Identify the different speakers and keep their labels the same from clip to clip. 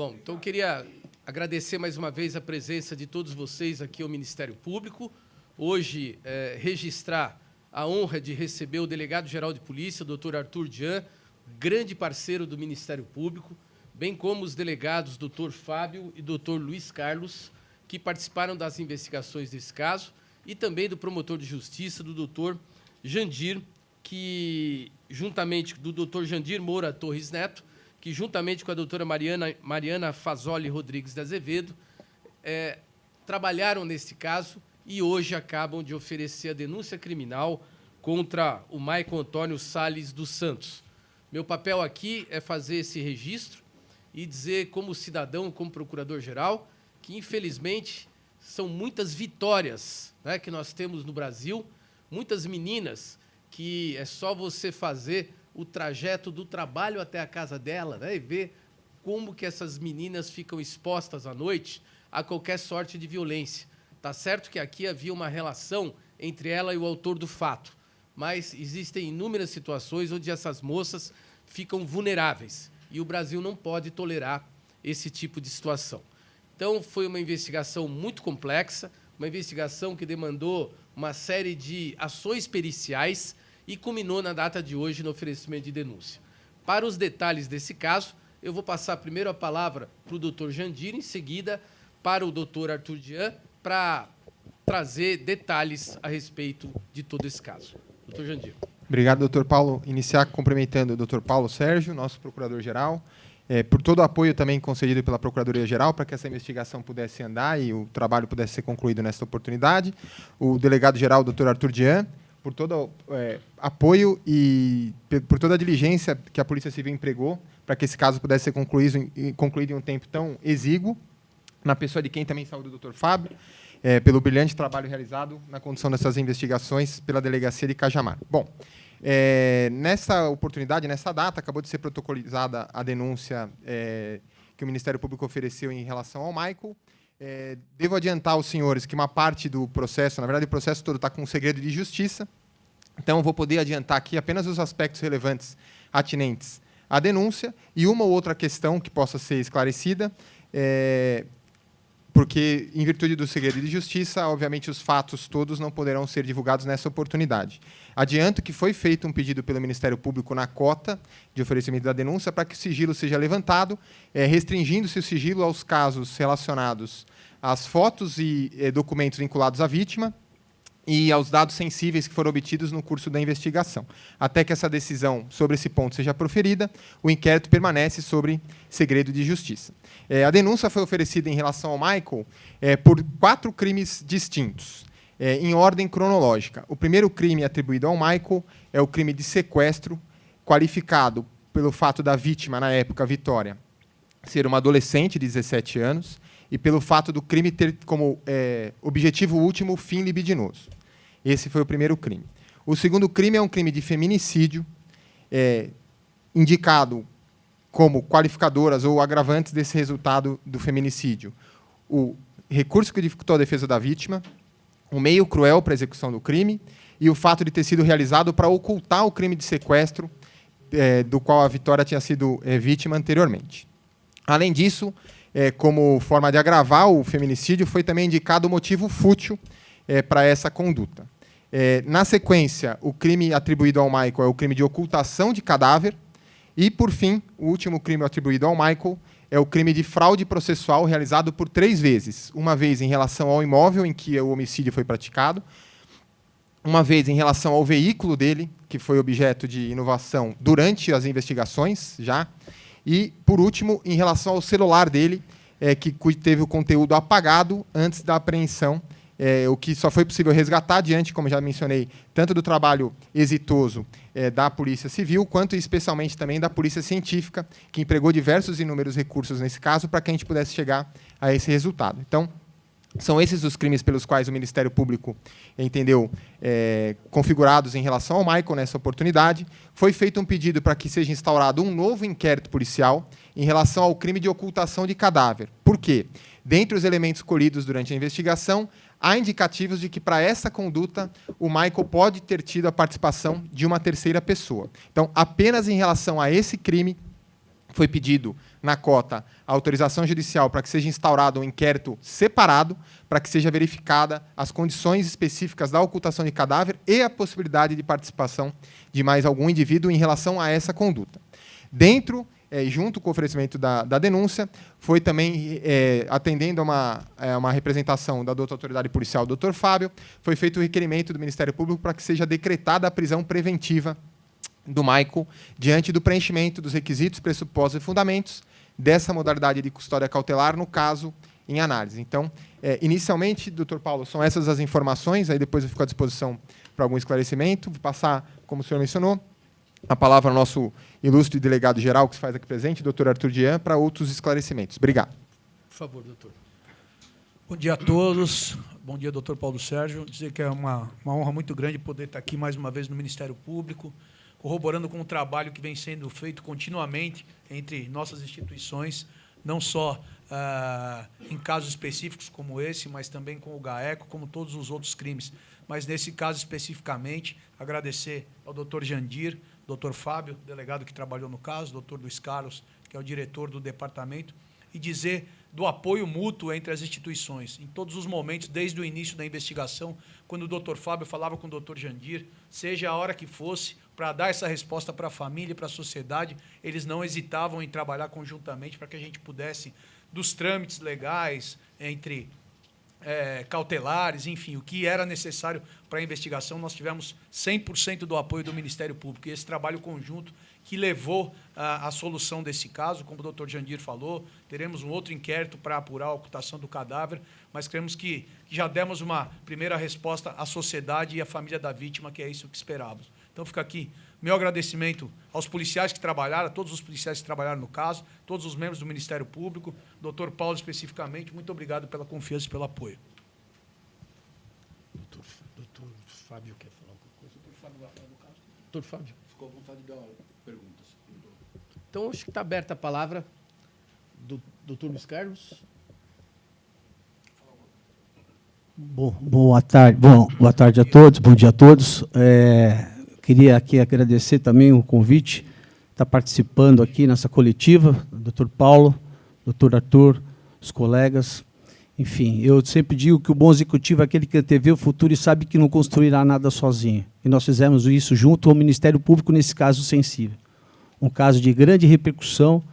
Speaker 1: Bom, então eu queria agradecer mais uma vez a presença de todos vocês aqui ao Ministério Público. Hoje, registrar a honra de receber o delegado-geral de polícia, doutor Arthur Jean, grande parceiro do Ministério Público, bem como os delegados doutor Fábio e doutor Luiz Carlos, que participaram das investigações desse caso, e também do promotor de justiça, do doutor Jandir, que, juntamente do doutor Jandir Moura Torres Neto, que, juntamente com a doutora Mariana Fazoli Rodrigues de Azevedo, trabalharam nesse caso e hoje acabam de oferecer a denúncia criminal contra o Maicon Antônio Salles dos Santos. Meu papel aqui é fazer esse registro e dizer, como cidadão, como procurador-geral, que, infelizmente, são muitas vitórias, né, que nós temos no Brasil, muitas meninas que é só você fazer o trajeto do trabalho até a casa dela, né, e ver como que essas meninas ficam expostas à noite a qualquer sorte de violência. Tá certo que aqui havia uma relação entre ela e o autor do fato, mas existem inúmeras situações onde essas moças ficam vulneráveis e o Brasil não pode tolerar esse tipo de situação. Então, foi uma investigação muito complexa, uma investigação que demandou uma série de ações periciais e culminou na data de hoje no oferecimento de denúncia. Para os detalhes desse caso, eu vou passar primeiro a palavra para o doutor Jandir, em seguida para o doutor Arthur Jean, para trazer detalhes a respeito de todo esse caso. Doutor Jandir.
Speaker 2: Obrigado, doutor Paulo. Iniciar cumprimentando o doutor Paulo Sérgio, nosso procurador-geral, por todo o apoio também concedido pela Procuradoria-Geral para que essa investigação pudesse andar e o trabalho pudesse ser concluído nesta oportunidade. O delegado-geral, doutor Arthur Jean, por todo apoio e por toda a diligência que a Polícia Civil empregou para que esse caso pudesse ser concluído em um tempo tão exíguo, na pessoa de quem também saúde o doutor Fábio, pelo brilhante trabalho realizado na condução dessas investigações pela Delegacia de Cajamar. Bom, nessa oportunidade, nessa data, acabou de ser protocolizada a denúncia que o Ministério Público ofereceu em relação ao Maicon. Devo adiantar aos senhores que uma parte do processo, na verdade, o processo todo está com segredo de justiça, então eu vou poder adiantar aqui apenas os aspectos relevantes atinentes à denúncia e uma ou outra questão que possa ser esclarecida, porque, em virtude do segredo de justiça, obviamente, os fatos todos não poderão ser divulgados nessa oportunidade. Adianto que foi feito um pedido pelo Ministério Público na cota de oferecimento da denúncia para que o sigilo seja levantado, restringindo-se o sigilo aos casos relacionados às fotos e documentos vinculados à vítima e aos dados sensíveis que foram obtidos no curso da investigação. Até que essa decisão sobre esse ponto seja proferida, o inquérito permanece sobre segredo de justiça. A denúncia foi oferecida em relação ao Maicon por 4 crimes distintos, em ordem cronológica. O primeiro crime atribuído ao Maicon é o crime de sequestro, qualificado pelo fato da vítima, na época, Vitória, ser uma adolescente de 17 anos, e pelo fato do crime ter como objetivo último o fim libidinoso. Esse foi o primeiro crime. O segundo crime é um crime de feminicídio, indicado como qualificadoras ou agravantes desse resultado do feminicídio: o recurso que dificultou a defesa da vítima, o meio cruel para a execução do crime e o fato de ter sido realizado para ocultar o crime de sequestro do qual a Vitória tinha sido vítima anteriormente. Além disso, como forma de agravar o feminicídio, foi também indicado o motivo fútil para essa conduta. Na sequência, o crime atribuído ao Maicon é o crime de ocultação de cadáver e, por fim, o último crime atribuído ao Maicon é o crime de fraude processual realizado por 3 vezes. Uma vez em relação ao imóvel em que o homicídio foi praticado, uma vez em relação ao veículo dele, que foi objeto de inovação durante as investigações, e, por último, em relação ao celular dele, que teve o conteúdo apagado antes da apreensão, o que só foi possível resgatar diante, como já mencionei, tanto do trabalho exitoso da Polícia Civil, quanto especialmente também da Polícia Científica, que empregou diversos e inúmeros recursos nesse caso para que a gente pudesse chegar a esse resultado. Então, são esses os crimes pelos quais o Ministério Público entendeu configurados em relação ao Maicon nessa oportunidade. Foi feito um pedido para que seja instaurado um novo inquérito policial em relação ao crime de ocultação de cadáver. Por quê? Dentre os elementos colhidos durante a investigação, há indicativos de que, para essa conduta, o Maicon pode ter tido a participação de uma terceira pessoa. Então, apenas em relação a esse crime foi pedido na cota a autorização judicial para que seja instaurado um inquérito separado, para que seja verificada as condições específicas da ocultação de cadáver e a possibilidade de participação de mais algum indivíduo em relação a essa conduta. Dentro, junto com o oferecimento da denúncia, foi também, atendendo a uma representação da doutora autoridade policial, Dr. Fábio, foi feito o requerimento do Ministério Público para que seja decretada a prisão preventiva do Michael, diante do preenchimento dos requisitos, pressupostos e fundamentos dessa modalidade de custódia cautelar, no caso, em análise. Então, inicialmente, doutor Paulo, são essas as informações, aí depois eu fico à disposição para algum esclarecimento. Vou passar, como o senhor mencionou, a palavra ao nosso ilustre delegado-geral, que se faz aqui presente, doutor Arthur Dian, para outros esclarecimentos. Obrigado.
Speaker 1: Por favor, doutor.
Speaker 3: Bom dia a todos. Bom dia, doutor Paulo Sérgio. Dizer que é uma honra muito grande poder estar aqui mais uma vez no Ministério Público, corroborando com o trabalho que vem sendo feito continuamente entre nossas instituições, não só em casos específicos como esse, mas também com o GAECO, como todos os outros crimes. Mas, nesse caso especificamente, agradecer ao doutor Jandir, doutor Fábio, delegado que trabalhou no caso, doutor Luiz Carlos, que é o diretor do departamento, e dizer do apoio mútuo entre as instituições, em todos os momentos, desde o início da investigação, quando o doutor Fábio falava com o doutor Jandir, seja a hora que fosse, para dar essa resposta para a família e para a sociedade, eles não hesitavam em trabalhar conjuntamente para que a gente pudesse, dos trâmites legais, entre cautelares, enfim, o que era necessário para a investigação, nós tivemos 100% do apoio do Ministério Público. E esse trabalho conjunto que levou à solução desse caso, como o doutor Jandir falou, teremos um outro inquérito para apurar a ocultação do cadáver, mas cremos que já demos uma primeira resposta à sociedade e à família da vítima, que é isso que esperávamos. Então, fica aqui meu agradecimento aos policiais que trabalharam, a todos os policiais que trabalharam no caso, todos os membros do Ministério Público, doutor Paulo especificamente, muito obrigado pela confiança e pelo apoio.
Speaker 1: Doutor Fábio quer falar alguma coisa? Doutor Fábio vai falar do caso? Doutor Fábio?
Speaker 4: Ficou à vontade de dar perguntas.
Speaker 1: Então, acho que está aberta a palavra do doutor Luiz Carlos.
Speaker 5: Boa tarde a todos, bom dia a todos. Queria aqui agradecer também o convite, estar participando aqui nessa coletiva, doutor Paulo, doutor Arthur, os colegas. Enfim, eu sempre digo que o bom executivo é aquele que antevê o futuro e sabe que não construirá nada sozinho. E nós fizemos isso junto ao Ministério Público, nesse caso sensível. Um caso de grande repercussão,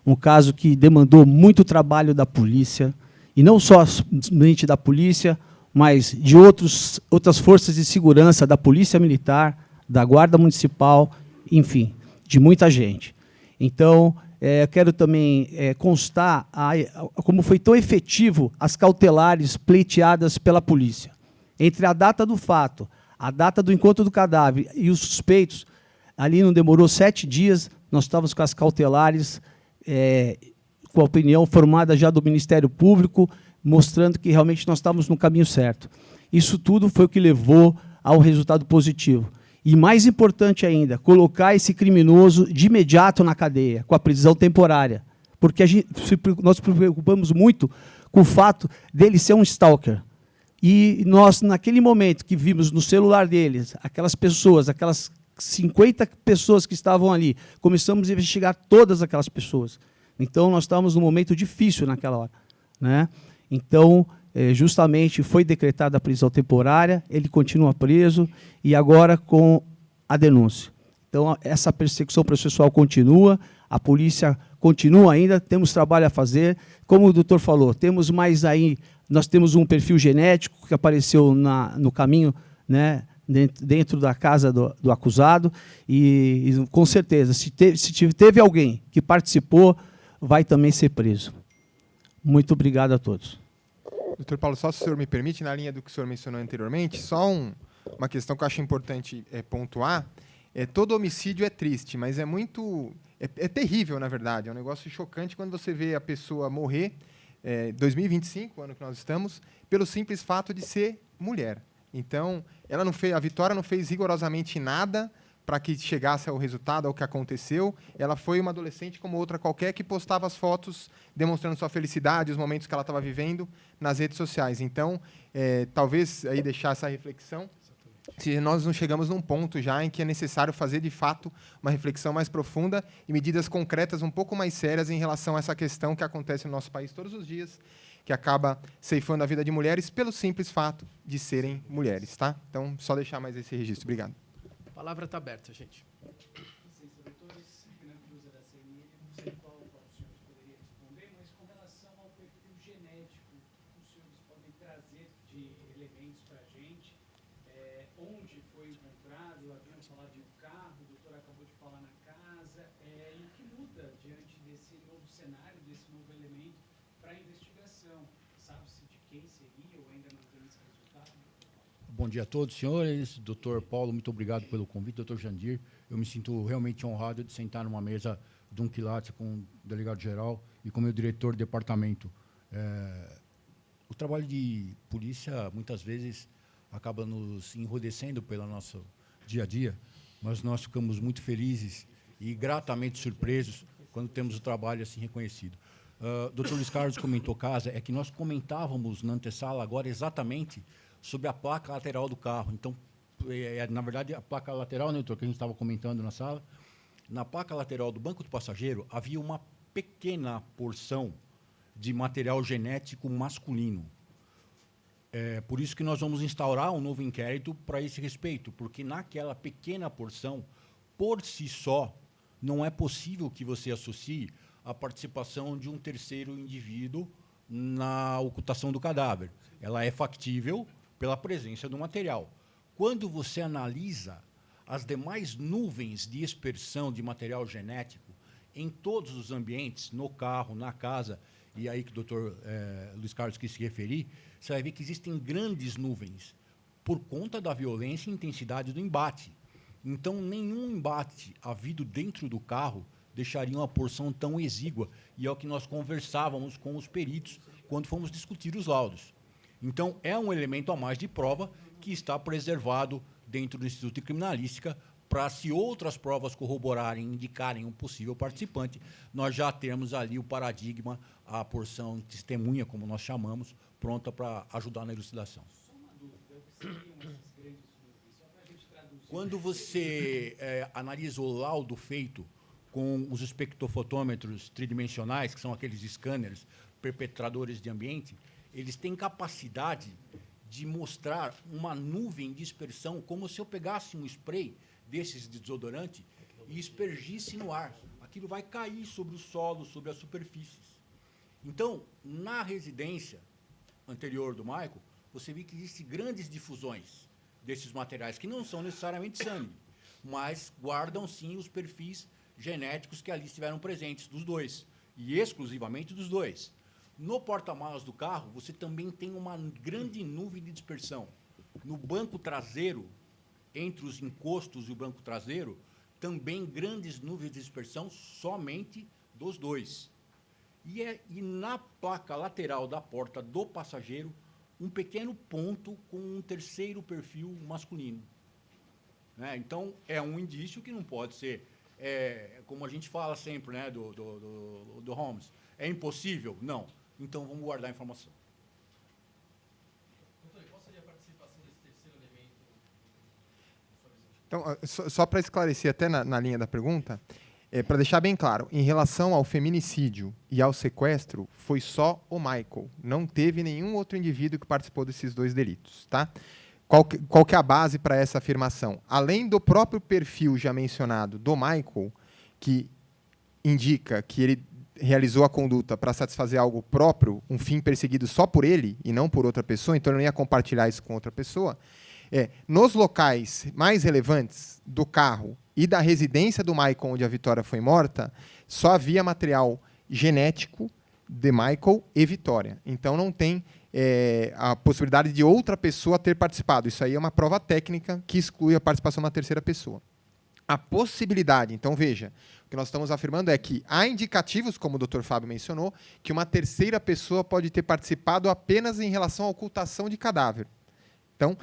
Speaker 5: um caso que demandou muito trabalho da polícia, e não só somente da polícia, mas de outras forças de segurança, da Polícia Militar, da Guarda Municipal, enfim, de muita gente. Então, quero também constar como foi tão efetivo as cautelares pleiteadas pela polícia. Entre a data do fato, a data do encontro do cadáver e os suspeitos, ali não demorou 7 dias, nós estávamos com as cautelares, com a opinião formada já do Ministério Público, mostrando que realmente nós estávamos no caminho certo. Isso tudo foi o que levou ao resultado positivo. E, mais importante ainda, colocar esse criminoso de imediato na cadeia, com a prisão temporária. Porque nós nos preocupamos muito com o fato dele ser um stalker. E nós, naquele momento que vimos no celular deles, aquelas pessoas, aquelas 50 pessoas que estavam ali, começamos a investigar todas aquelas pessoas. Então, nós estávamos num momento difícil naquela hora, né? Então, justamente foi decretada a prisão temporária, ele continua preso, e agora com a denúncia. Então, essa persecução processual continua, a polícia continua ainda, temos trabalho a fazer. Como o doutor falou, temos mais aí, nós temos um perfil genético que apareceu no caminho, né, dentro da casa do acusado, e com certeza, se teve alguém que participou, vai também ser preso. Muito obrigado a todos.
Speaker 2: Doutor Paulo, só se o senhor me permite, na linha do que o senhor mencionou anteriormente, só uma questão que eu acho importante pontuar. Todo homicídio é triste, mas é muito... É terrível, na verdade. É um negócio chocante quando você vê a pessoa morrer, 2025, ano que nós estamos, pelo simples fato de ser mulher. Então, a Vitória não fez rigorosamente nada para que chegasse ao resultado, ao que aconteceu. Ela foi uma adolescente como outra qualquer que postava as fotos demonstrando sua felicidade, os momentos que ela estava vivendo nas redes sociais. Então, talvez aí deixar essa reflexão se nós não chegamos num ponto já em que é necessário fazer, de fato, uma reflexão mais profunda e medidas concretas um pouco mais sérias em relação a essa questão que acontece no nosso país todos os dias, que acaba ceifando a vida de mulheres pelo simples fato de serem mulheres. Tá? Então, só deixar mais esse registro. Obrigado.
Speaker 1: A palavra está aberta, gente.
Speaker 6: Licença, doutores. Renan Cruz, da CNL. Não sei qual os senhores poderiam responder, mas com relação ao perfil genético, os senhores podem trazer de elementos para a gente, onde foi encontrado, havíamos falado de um carro, o doutor acabou de falar na casa, e o que muda diante desse novo cenário, desse novo elemento para a investigação? Sabe-se de quem seria ou ainda não tem esse resultado?
Speaker 4: Bom dia a todos, senhores. Doutor Paulo, muito obrigado pelo convite. Doutor Jandir, eu me sinto realmente honrado de sentar numa mesa de um quilate com o delegado-geral e com o meu diretor de departamento. O trabalho de polícia, muitas vezes, acaba nos enrudecendo pelo nosso dia a dia, mas nós ficamos muito felizes e gratamente surpresos quando temos o trabalho assim reconhecido. Doutor Luiz Carlos comentou casa, é que nós comentávamos na antessala agora exatamente sobre a placa lateral do carro. Então, na verdade, a placa lateral, né, doutor, que a gente estava comentando na sala, na placa lateral do banco do passageiro havia uma pequena porção de material genético masculino. Por isso que nós vamos instaurar um novo inquérito para esse respeito, porque naquela pequena porção, por si só, não é possível que você associe a participação de um terceiro indivíduo na ocultação do cadáver. Ela é factível pela presença do material. Quando você analisa as demais nuvens de dispersão de material genético em todos os ambientes, no carro, na casa, e aí que o doutor Luiz Carlos quis se referir, você vai ver que existem grandes nuvens por conta da violência e intensidade do embate. Então, nenhum embate havido dentro do carro deixaria uma porção tão exígua, e é o que nós conversávamos com os peritos quando fomos discutir os laudos. Então, é um elemento a mais de prova que está preservado dentro do Instituto de Criminalística para, se outras provas corroborarem, indicarem um possível participante, nós já temos ali o paradigma, a porção testemunha, como nós chamamos, pronta para ajudar na elucidação.
Speaker 6: Só uma dúvida, o que seriam essas grandes nuvens? Só para a gente traduzir.
Speaker 4: Quando você analisa o laudo feito com os espectrofotômetros tridimensionais, que são aqueles scanners perpetradores de ambiente, eles têm capacidade de mostrar uma nuvem de dispersão, como se eu pegasse um spray desses de desodorante e espergisse no ar. Aquilo vai cair sobre o solo, sobre as superfícies. Então, na residência anterior do Michael, você vê que existem grandes difusões desses materiais, que não são necessariamente sangue, mas guardam, sim, os perfis genéticos que ali estiveram presentes, dos dois, e exclusivamente dos dois. No porta-malas do carro, você também tem uma grande nuvem de dispersão. No banco traseiro, entre os encostos e o banco traseiro, também grandes nuvens de dispersão somente dos dois. E na placa lateral da porta do passageiro, um pequeno ponto com um terceiro perfil masculino. Então, é um indício que não pode ser, como a gente fala sempre, né, do Holmes, é impossível? Não. Então, vamos guardar a informação.
Speaker 1: Doutor, qual seria a participação desse terceiro elemento?
Speaker 2: Então, só para esclarecer até na linha da pergunta, para deixar bem claro, em relação ao feminicídio e ao sequestro, foi só o Michael. Não teve nenhum outro indivíduo que participou desses dois delitos. Tá? Qual que é a base para essa afirmação? Além do próprio perfil já mencionado do Michael, que indica que ele realizou a conduta para satisfazer algo próprio, um fim perseguido só por ele e não por outra pessoa, então ele não ia compartilhar isso com outra pessoa, nos locais mais relevantes do carro e da residência do Michael, onde a Vitória foi morta, só havia material genético de Michael e Vitória. Então, não tem a possibilidade de outra pessoa ter participado. Isso aí é uma prova técnica que exclui a participação de uma terceira pessoa. A possibilidade, então, veja, o que nós estamos afirmando é que há indicativos, como o Dr. Fábio mencionou, que uma terceira pessoa pode ter participado apenas em relação à ocultação de cadáver. Então,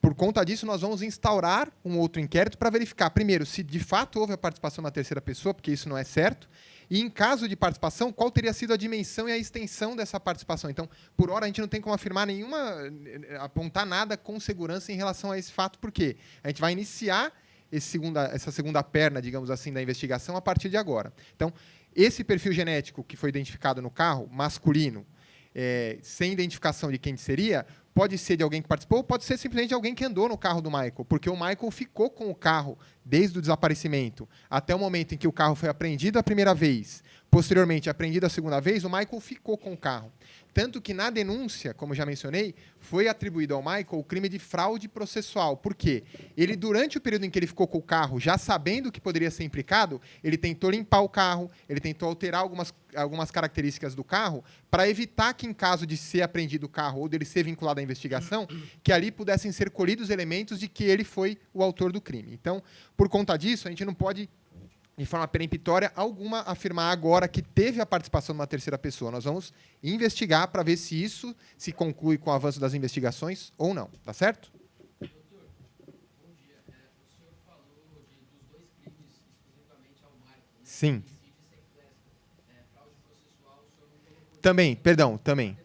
Speaker 2: por conta disso, nós vamos instaurar um outro inquérito para verificar, primeiro, se de fato houve a participação de uma terceira pessoa, porque isso não é certo, E, em caso de participação, qual teria sido a dimensão e a extensão dessa participação. Então, por hora, a gente não tem como afirmar apontar nada com segurança em relação a esse fato, porque a gente vai iniciar essa segunda perna, digamos assim, da investigação a partir de agora. Então, esse perfil genético que foi identificado no carro, masculino, sem identificação de quem seria, pode ser de alguém que participou, pode ser simplesmente de alguém que andou no carro do Michael, porque o Michael ficou com o carro desde o desaparecimento até o momento em que o carro foi apreendido a primeira vez, posteriormente apreendido a segunda vez, o Michael ficou com o carro. Tanto que, na denúncia, como já mencionei, foi atribuído ao Michael o crime de fraude processual. Por quê? Ele, durante o período em que ele ficou com o carro, já sabendo que poderia ser implicado, ele tentou limpar o carro, ele tentou alterar algumas características do carro para evitar que, em caso de ser apreendido o carro ou dele ser vinculado à investigação, que ali pudessem ser colhidos elementos de que ele foi o autor do crime. Então, por conta disso, a gente não pode, de forma peremptória alguma, afirmar agora que teve a participação de uma terceira pessoa. Nós vamos investigar para ver se isso se conclui com o avanço das investigações ou não. Tá certo?
Speaker 1: Doutor, bom dia. O senhor falou dos dois crimes exclusivamente ao Michael, né?
Speaker 2: Sim.
Speaker 1: Homicídio e sequestro. Fraude processual, o senhor não colocou.
Speaker 2: Também, perdão, também.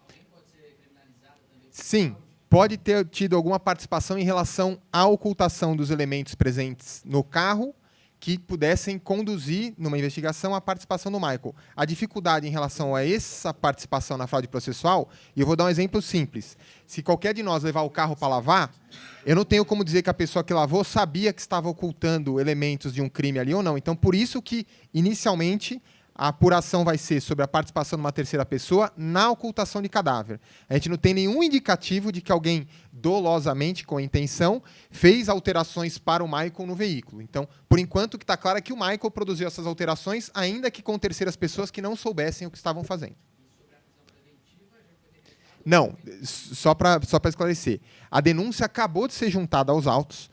Speaker 1: Alguém pode ser criminalizado também?
Speaker 2: Sim, pode ter tido alguma participação em relação à ocultação dos elementos presentes no carro que pudessem conduzir, numa investigação, a participação do Michael. A dificuldade em relação a essa participação na fraude processual, e eu vou dar um exemplo simples. Se qualquer de nós levar o carro para lavar, eu não tenho como dizer que a pessoa que lavou sabia que estava ocultando elementos de um crime ali ou não. Então, por isso que, inicialmente, a apuração vai ser sobre a participação de uma terceira pessoa na ocultação de cadáver. A gente não tem nenhum indicativo de que alguém, dolosamente, com intenção, fez alterações para o Michael no veículo. Então, por enquanto, o que está claro é que o Michael produziu essas alterações, ainda que com terceiras pessoas que não soubessem o que estavam fazendo. Não, só para esclarecer. A denúncia acabou de ser juntada aos autos,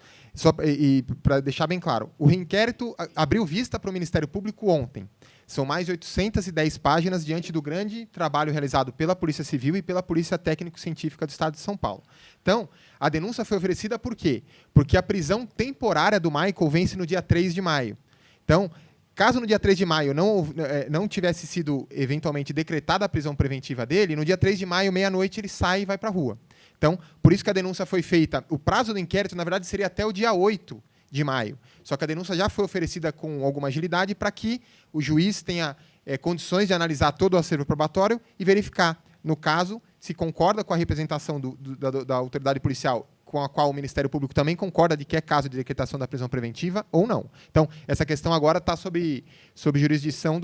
Speaker 2: e para deixar bem claro, o inquérito abriu vista para o Ministério Público ontem. São mais de 810 páginas diante do grande trabalho realizado pela Polícia Civil e pela Polícia Técnico-Científica do Estado de São Paulo. Então, a denúncia foi oferecida por quê? Porque a prisão temporária do Michael vence no dia 3 de maio. Então, caso no dia 3 de maio não tivesse sido eventualmente decretada a prisão preventiva dele, no dia 3 de maio, meia-noite, ele sai e vai para a rua. Então, por isso que a denúncia foi feita. O prazo do inquérito, na verdade, seria até o dia 8 de maio. Só que a denúncia já foi oferecida com alguma agilidade para que o juiz tenha condições de analisar todo o acervo probatório e verificar, no caso, se concorda com a representação da autoridade policial, com a qual o Ministério Público também concorda de que é caso de decretação da prisão preventiva ou não. Então, essa questão agora está sob jurisdição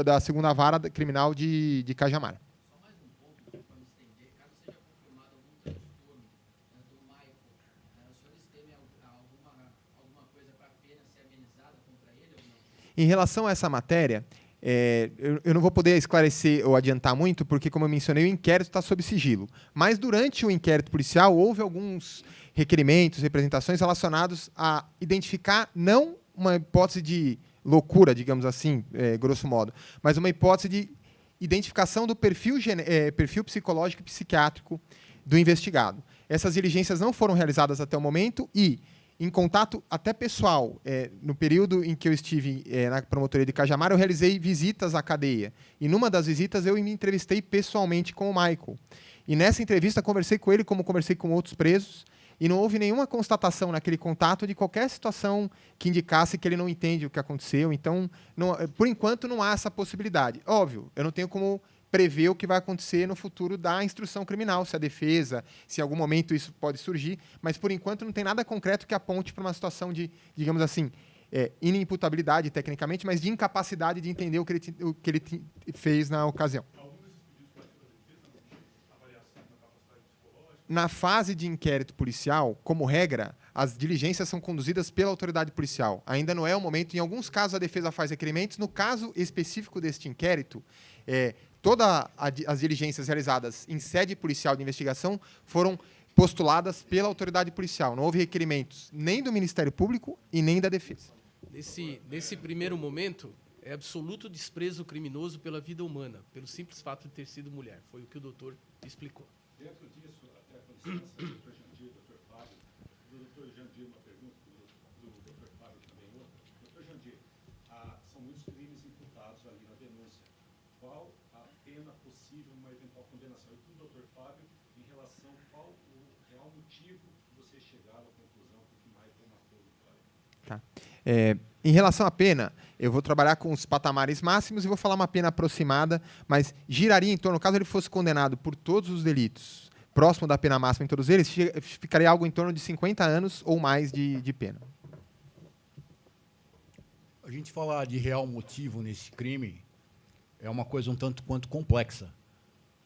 Speaker 2: da segunda vara criminal de Cajamar. Em relação a essa matéria, eu não vou poder esclarecer ou adiantar muito, porque, como eu mencionei, o inquérito está sob sigilo. Mas, durante o inquérito policial, houve alguns requerimentos, representações relacionados a identificar não uma hipótese de loucura, digamos assim, grosso modo, mas uma hipótese de identificação do perfil psicológico e psiquiátrico do investigado. Essas diligências não foram realizadas até o momento e, em contato até pessoal, no período em que eu estive na promotoria de Cajamar, eu realizei visitas à cadeia. E, numa das visitas, eu me entrevistei pessoalmente com o Michael. E, nessa entrevista, conversei com ele como conversei com outros presos, e não houve nenhuma constatação naquele contato de qualquer situação que indicasse que ele não entende o que aconteceu. Então, por enquanto, não há essa possibilidade. Óbvio, eu não tenho como prever o que vai acontecer no futuro da instrução criminal, se a defesa, se em algum momento isso pode surgir, mas, por enquanto, não tem nada concreto que aponte para uma situação de, digamos assim, inimputabilidade, tecnicamente, mas de incapacidade de entender o que ele fez na ocasião. Na fase de inquérito policial, como regra, as diligências são conduzidas pela autoridade policial. Ainda não é o momento. Em alguns casos, a defesa faz requerimentos. No caso específico deste inquérito, todas as diligências realizadas em sede policial de investigação foram postuladas pela autoridade policial. Não houve requerimentos nem do Ministério Público e nem da defesa.
Speaker 1: Nesse primeiro momento, é absoluto desprezo criminoso pela vida humana, pelo simples fato de ter sido mulher. Foi o que o doutor explicou.
Speaker 7: Dentro disso, até com licença, doutor Jandir, doutor Fábio, do doutor Jandir uma pergunta, do doutor Fábio também outra. Doutor Jandir, são muitos crimes imputados possível uma eventual condenação. E para o doutor Fábio, em relação a qual o real motivo que vocês chegaram à conclusão que o Michael matou o Vitória.
Speaker 2: Tá. Em relação à pena, eu vou trabalhar com os patamares máximos e vou falar uma pena aproximada, mas giraria em torno, caso ele fosse condenado por todos os delitos, próximo da pena máxima em todos eles, ficaria algo em torno de 50 anos ou mais de pena.
Speaker 4: A gente falar de real motivo nesse crime é uma coisa um tanto quanto complexa,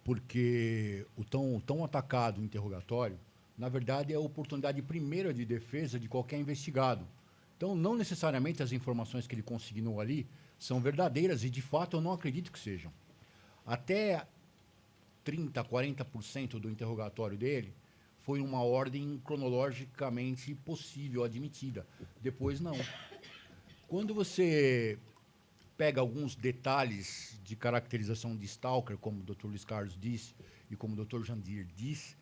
Speaker 4: porque o tão atacado interrogatório, na verdade, é a oportunidade primeira de defesa de qualquer investigado. Então, não necessariamente as informações que ele consignou ali são verdadeiras e, de fato, eu não acredito que sejam. Até 30%, 40% do interrogatório dele foi uma ordem cronologicamente possível, admitida. Depois, não. Quando você pega alguns detalhes de caracterização de stalker, como o Dr. Luiz Carlos disse e como o Dr. Jandir disse,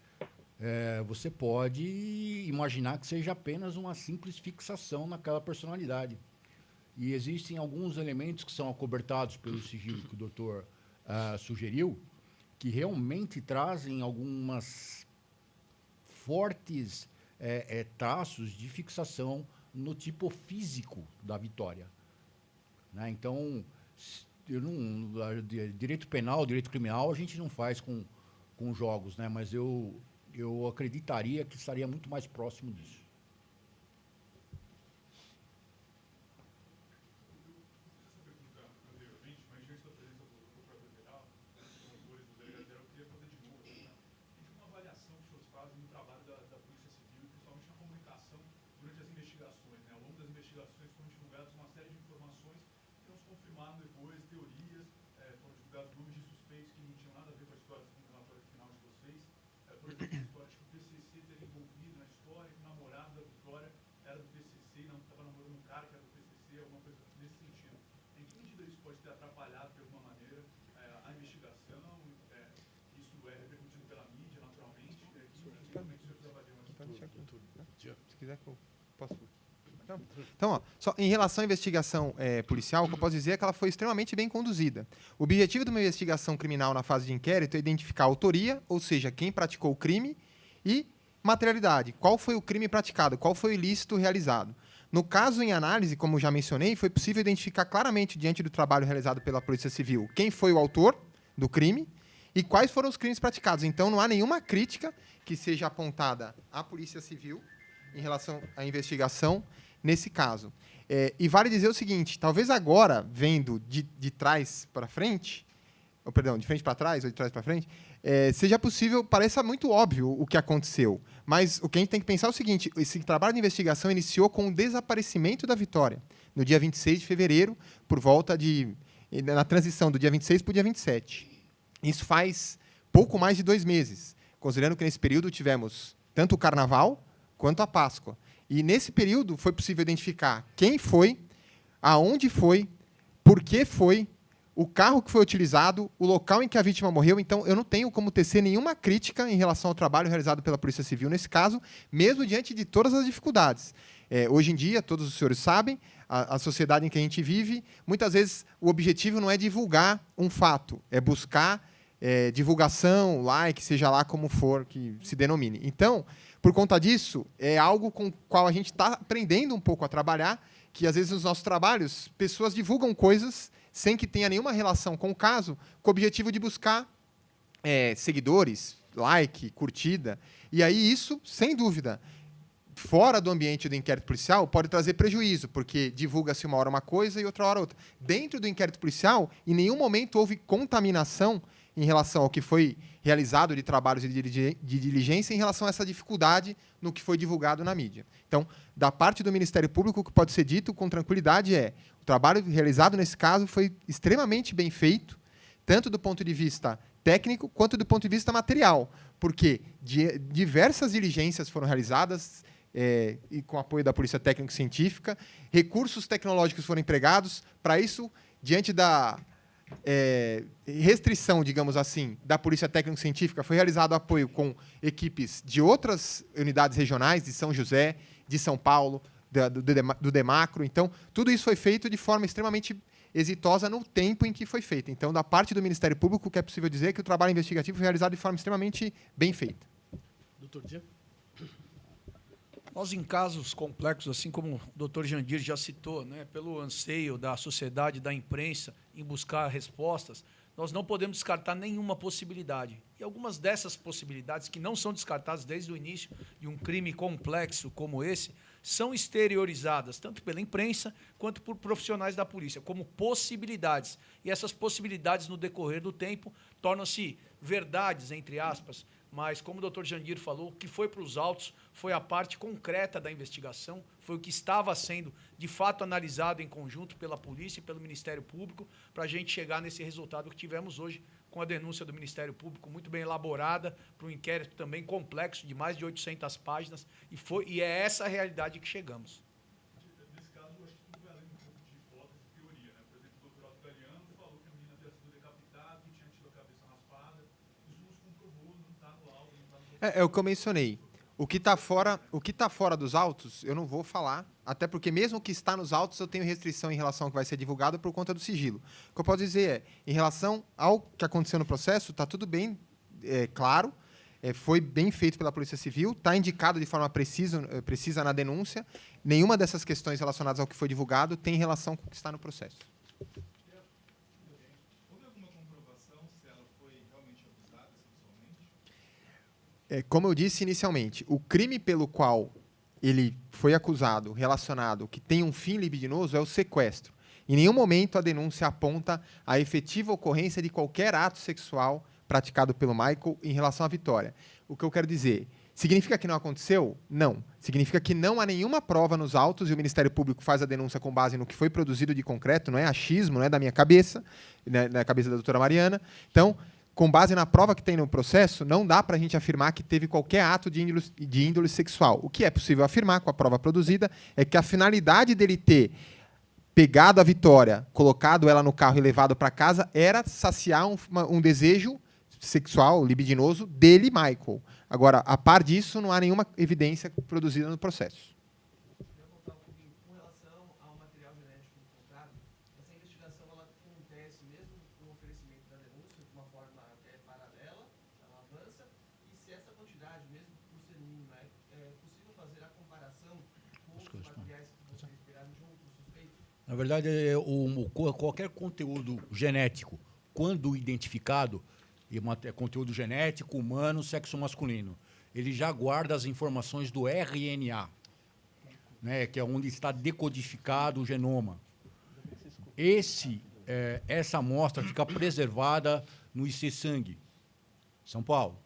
Speaker 4: você pode imaginar que seja apenas uma simples fixação naquela personalidade. E existem alguns elementos que são acobertados pelo sigilo que o doutor sugeriu, que realmente trazem algumas fortes traços de fixação no tipo físico da Vitória. Né? Então, direito penal, direito criminal, a gente não faz com jogos, né? Mas eu acreditaria que estaria muito mais próximo disso.
Speaker 2: Se quiser, eu posso. Então, ó, só em relação à investigação policial, o que eu posso dizer é que ela foi extremamente bem conduzida. O objetivo de uma investigação criminal na fase de inquérito é identificar a autoria, ou seja, quem praticou o crime, e materialidade, qual foi o crime praticado, qual foi o ilícito realizado. No caso em análise, como já mencionei, foi possível identificar claramente, diante do trabalho realizado pela Polícia Civil, quem foi o autor do crime e quais foram os crimes praticados. Então, não há nenhuma crítica que seja apontada à Polícia Civil em relação à investigação nesse caso. E vale dizer o seguinte, talvez agora, vendo de trás para frente, ou, perdão, de frente para trás ou de trás para frente, seja possível, pareça muito óbvio o que aconteceu. Mas o que a gente tem que pensar é o seguinte, esse trabalho de investigação iniciou com o desaparecimento da Vitória, no dia 26 de fevereiro, por volta na transição do dia 26 para o dia 27. Isso faz pouco mais de 2 meses, considerando que nesse período tivemos tanto o Carnaval quanto a Páscoa. E, nesse período, foi possível identificar quem foi, aonde foi, por que foi, o carro que foi utilizado, o local em que a vítima morreu. Então, eu não tenho como tecer nenhuma crítica em relação ao trabalho realizado pela Polícia Civil nesse caso, mesmo diante de todas as dificuldades. Hoje em dia, todos os senhores sabem, a sociedade em que a gente vive, muitas vezes o objetivo não é divulgar um fato, é buscar divulgação, like, seja lá como for que se denomine. Então, por conta disso, é algo com o qual a gente está aprendendo um pouco a trabalhar, que, às vezes, nos nossos trabalhos, pessoas divulgam coisas sem que tenha nenhuma relação com o caso, com o objetivo de buscar seguidores, like, curtida. E aí isso, sem dúvida, fora do ambiente do inquérito policial, pode trazer prejuízo, porque divulga-se uma hora uma coisa e outra hora outra. Dentro do inquérito policial, em nenhum momento houve contaminação em relação ao que foi realizado de trabalhos de diligência em relação a essa dificuldade no que foi divulgado na mídia. Então, da parte do Ministério Público, o que pode ser dito com tranquilidade o trabalho realizado nesse caso foi extremamente bem feito, tanto do ponto de vista técnico quanto do ponto de vista material, porque diversas diligências foram realizadas e com apoio da Polícia Técnico-Científica, recursos tecnológicos foram empregados. Para isso, diante da restrição, digamos assim, da Polícia Técnico-Científica, foi realizado apoio com equipes de outras unidades regionais, de São José, de São Paulo, do Demacro. Então, tudo isso foi feito de forma extremamente exitosa no tempo em que foi feita. Então, da parte do Ministério Público, o que é possível dizer é que o trabalho investigativo foi realizado de forma extremamente bem feita.
Speaker 1: Doutor Diego?
Speaker 3: Nós, em casos complexos, assim como o doutor Jandir já citou, né, pelo anseio da sociedade, da imprensa, em buscar respostas, nós não podemos descartar nenhuma possibilidade. E algumas dessas possibilidades, que não são descartadas desde o início de um crime complexo como esse, são exteriorizadas, tanto pela imprensa quanto por profissionais da polícia, como possibilidades. E essas possibilidades, no decorrer do tempo, tornam-se verdades, entre aspas, mas, como o doutor Jandir falou, o que foi para os autos foi a parte concreta da investigação, foi o que estava sendo, de fato, analisado em conjunto pela polícia e pelo Ministério Público, para a gente chegar nesse resultado que tivemos hoje, com a denúncia do Ministério Público muito bem elaborada, para um inquérito também complexo, de mais de 800 páginas, e é essa a realidade que chegamos.
Speaker 7: Nesse caso, eu acho que tudo vai além um pouco de hipótese e teoria, né? Por exemplo, o doutor Otto Galeano falou que a menina havia sido decapitada, que tinha tido a cabeça raspada. Isso não se comprovou, não está no laudo, não está no...
Speaker 2: É o que eu mencionei. O que está fora dos autos, eu não vou falar, até porque mesmo o que está nos autos, eu tenho restrição em relação ao que vai ser divulgado por conta do sigilo. O que eu posso dizer é, em relação ao que aconteceu no processo, está tudo bem claro, foi bem feito pela Polícia Civil, está indicado de forma precisa na denúncia. Nenhuma dessas questões relacionadas ao que foi divulgado tem relação com o que está no processo.
Speaker 7: Houve alguma comprovação se ela foi realmente abusada sexualmente?
Speaker 2: Como eu disse inicialmente, o crime pelo qual ele foi acusado, relacionado, que tem um fim libidinoso, é o sequestro. Em nenhum momento a denúncia aponta a efetiva ocorrência de qualquer ato sexual praticado pelo Michael em relação à Vitória. O que eu quero dizer, significa que não aconteceu? Não. Significa que não há nenhuma prova nos autos e o Ministério Público faz a denúncia com base no que foi produzido de concreto, não é achismo, não é da minha cabeça, né, na cabeça da doutora Mariana. Então, com base na prova que tem no processo, não dá para a gente afirmar que teve qualquer ato de índole sexual. O que é possível afirmar com a prova produzida é que a finalidade dele ter pegado a Vitória, colocado ela no carro e levado para casa, era saciar um desejo sexual, libidinoso, dele, Michael. Agora, a par disso, não há nenhuma evidência produzida no processo.
Speaker 8: Eu vou voltar um pouquinho com relação ao material genético encontrado. Essa investigação ela acontece mesmo com o oferecimento da denúncia, de uma forma até paralela, ela avança, e se essa quantidade, mesmo por ser mínima, é possível fazer a comparação com outros materiais que vocês pegaram de outros suspeitos?
Speaker 4: Na verdade, qualquer conteúdo genético, quando identificado, conteúdo genético, humano, sexo masculino, ele já guarda as informações do RNA, né, que é onde está decodificado o genoma. Essa amostra fica preservada no IC-Sangue, São Paulo.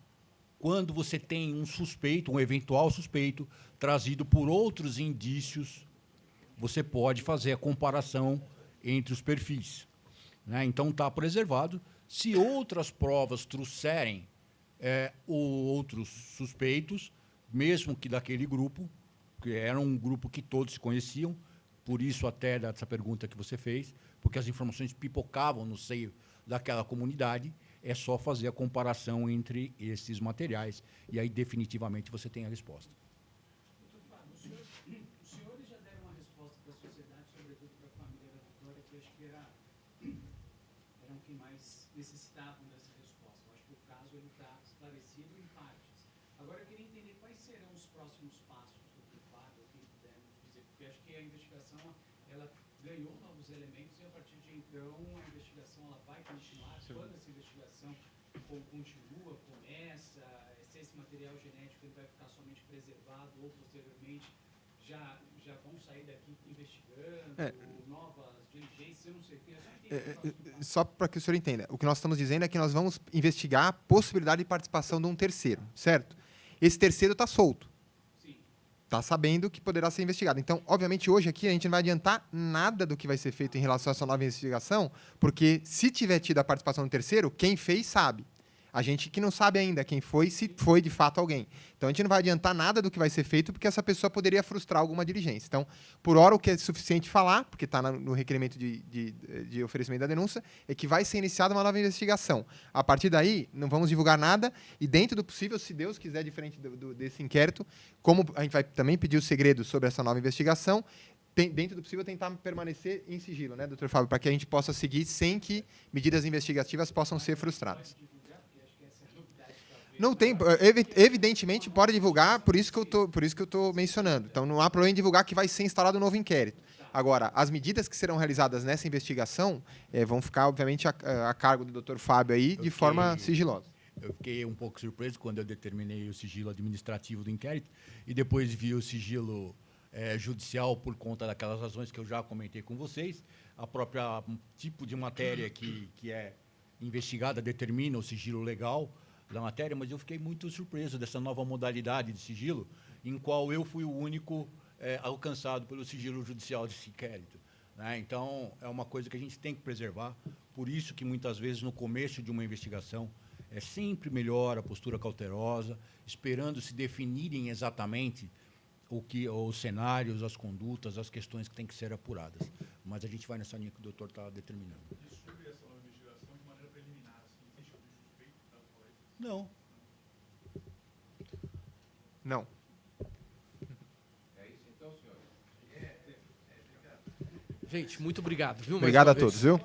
Speaker 4: Quando você tem um suspeito, um eventual suspeito, trazido por outros indícios, você pode fazer a comparação entre os perfis, né? Então, está preservado. Se outras provas trouxerem outros suspeitos, mesmo que daquele grupo, que era um grupo que todos se conheciam, por isso até dessa pergunta que você fez, porque as informações pipocavam no seio daquela comunidade, é só fazer a comparação entre esses materiais, e aí definitivamente você tem a resposta.
Speaker 6: Doutor Fábio, os senhores já deram uma resposta para a sociedade, sobretudo para a família da Vitória, que acho que eram quem mais necessitavam dessa resposta. Eu acho que o caso está esclarecido em partes. Agora, eu queria entender quais serão os próximos passos do Fábio, o que pudermos dizer, porque acho que a investigação ela ganhou novos elementos e, a partir de então, a investigação ela vai continuar. Quando essa investigação continua, começa, se esse material genético ele vai ficar somente preservado ou, posteriormente, já vão sair daqui investigando, novas diligências, eu não sei.
Speaker 2: Só para que o senhor entenda, o que nós estamos dizendo é que nós vamos investigar a possibilidade de participação de um terceiro, certo? Esse terceiro está solto. Está sabendo que poderá ser investigado. Então, obviamente, hoje aqui a gente não vai adiantar nada do que vai ser feito em relação a essa nova investigação, porque se tiver tido a participação do terceiro, quem fez sabe. A gente que não sabe ainda quem foi, se foi de fato alguém. Então, a gente não vai adiantar nada do que vai ser feito, porque essa pessoa poderia frustrar alguma diligência. Então, por hora, o que é suficiente falar, porque está no requerimento de oferecimento da denúncia, é que vai ser iniciada uma nova investigação. A partir daí, não vamos divulgar nada, e dentro do possível, se Deus quiser, diferente desse inquérito, como a gente vai também pedir o segredo sobre essa nova investigação, dentro do possível, tentar permanecer em sigilo, né, doutor Fábio, para que a gente possa seguir sem que medidas investigativas possam ser frustradas. Não tem, evidentemente pode divulgar, por isso que eu tô mencionando. Então não há problema em divulgar que vai ser instalado um novo inquérito. Agora, as medidas que serão realizadas nessa investigação vão ficar, obviamente, a cargo do doutor Fábio aí, de forma sigilosa.
Speaker 4: Eu fiquei um pouco surpreso quando eu determinei o sigilo administrativo do inquérito e depois vi o sigilo judicial por conta daquelas razões que eu já comentei com vocês. A própria tipo de matéria que é investigada determina o sigilo legal da matéria, mas eu fiquei muito surpreso dessa nova modalidade de sigilo, em qual eu fui o único alcançado pelo sigilo judicial desse inquérito, né? Então, é uma coisa que a gente tem que preservar, por isso que, muitas vezes, no começo de uma investigação, é sempre melhor a postura cautelosa, esperando se definirem exatamente os cenários, as condutas, as questões que têm que ser apuradas. Mas a gente vai nessa linha que o doutor está determinando.
Speaker 7: E sobre essa nova investigação, de maneira preliminar, assim, existe algum suspeito que está falar isso?
Speaker 4: Não.
Speaker 2: Não.
Speaker 9: É isso então, senhores?
Speaker 1: Gente, muito obrigado, viu? mais
Speaker 2: Obrigado
Speaker 1: uma
Speaker 2: a
Speaker 1: vez.
Speaker 2: todos, viu?